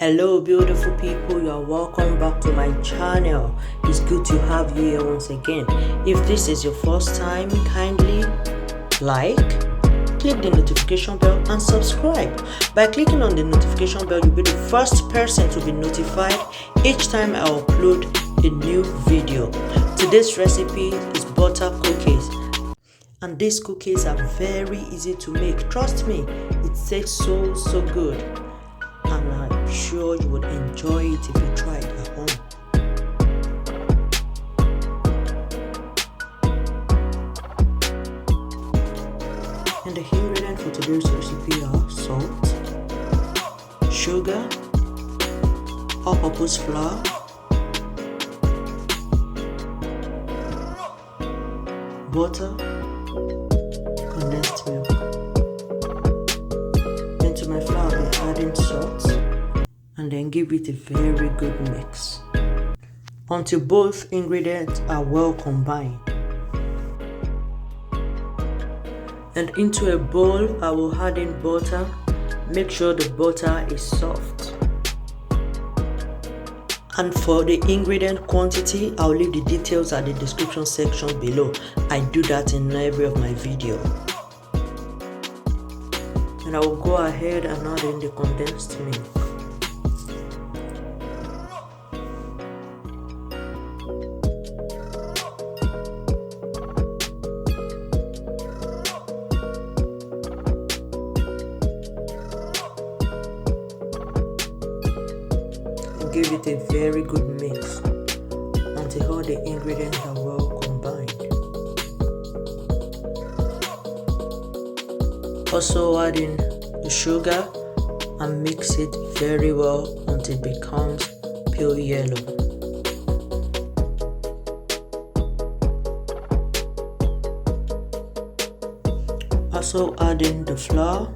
Hello beautiful people, you are welcome back to my channel. It's good to have you here once again. If this is your first time, kindly click the notification bell and subscribe. By clicking on the notification bell, you'll be the first person to be notified each time I upload a new video. Today's recipe is butter cookies, and these cookies are very easy to make. Trust me, it tastes so good, and I'm sure you would enjoy it if you try it at home. And the ingredients for today's recipe are salt, sugar, all-purpose flour, butter, condensed milk. Into my flour, I'll be adding salt and then give it a very good mix until both ingredients are well combined. And into a bowl, I will add in butter. Make sure the butter is soft. And for the ingredient quantity, I'll leave the details at the description section below. I do that in every of my videos. And I will go ahead and add in the condensed milk. And give it a very good mix until all the ingredients are well combined. Also add in the sugar and mix it very well until it becomes pale yellow. Also add in the flour.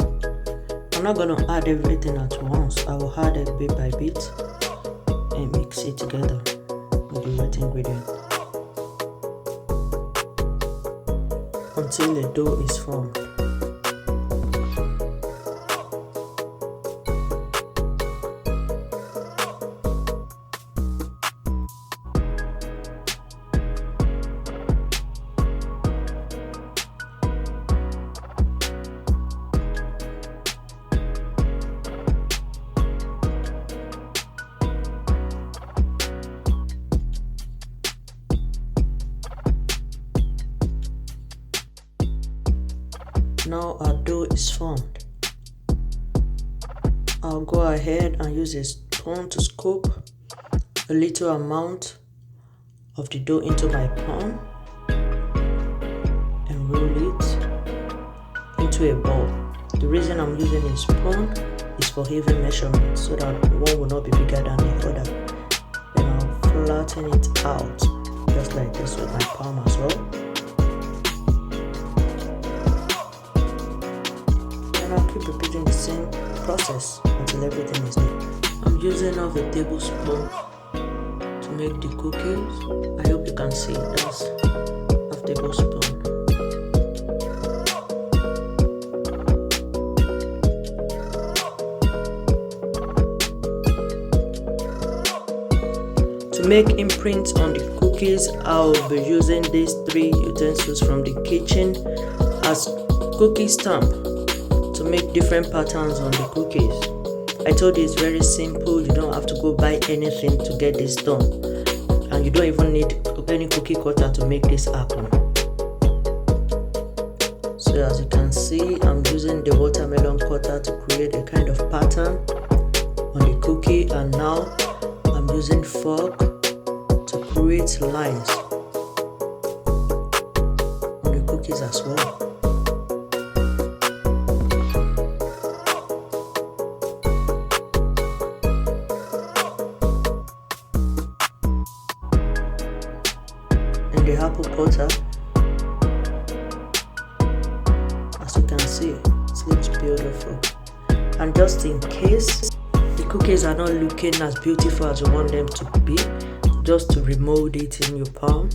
I'm not going to add everything at once. I will add it bit by bit and mix it together with the wet ingredient until the dough is formed. Now our dough is formed. I'll go ahead and use a spoon to scoop a little amount of the dough into my palm and roll it into a ball. The reason I'm using a spoon is for even measurement, so that one will not be bigger than the other. Then I'll flatten it out just like this with my palm as well. I'll keep repeating the same process until everything is neat. I'm using half a tablespoon to make the cookies. I hope you can see that's half tablespoon. To make imprints on the cookies, I'll be using these 3 utensils from the kitchen as cookie stamp to make different patterns on the cookies. I told you it's very simple. You don't have to go buy anything to get this done, and you don't even need any cookie cutter to make this happen. So as you can see, I'm using the watermelon cutter to create a kind of pattern on the cookie, and now I'm using fork to create lines on the cookies as well. And the apple butter, as you can see, it looks beautiful. And just in case the cookies are not looking as beautiful as you want them to be, just to remold it in your palm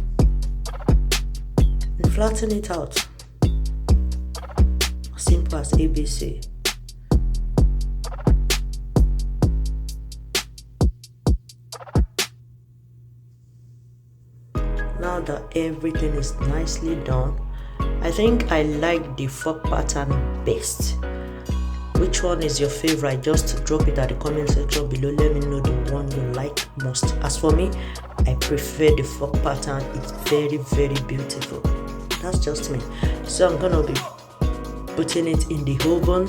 and flatten it out. Simple as ABC. now that everything is nicely done, I think I like the fork pattern best. Which one is your favorite? Just drop it at the comment section below. Let me know the one you like most. As for me, I prefer the fork pattern. It's very, very beautiful. That's just me. So I'm gonna be putting it in the oven,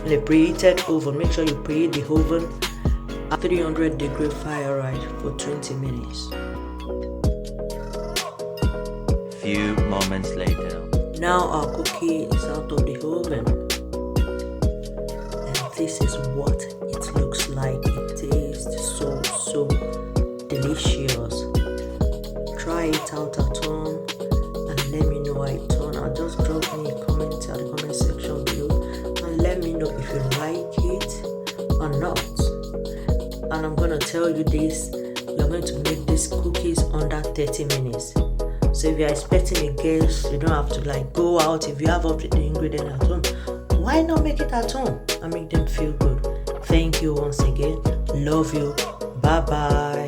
in a preheated oven. Make sure you preheat the oven at 300-degree Fahrenheit for 20 minutes. Few moments later. Now our cookie is out of the oven, and this is what it looks like. It tastes so delicious. Try it out at home and let me know how it turned out. Just drop me a comment at the comment section below and let me know if you like it or not. And I'm gonna tell you this, you're going to make these cookies under 30 minutes. So if you're expecting a guest, you don't have to go out. If you have up the ingredient at home, why not make it at home and make them feel good? Thank you once again. Love you. Bye bye.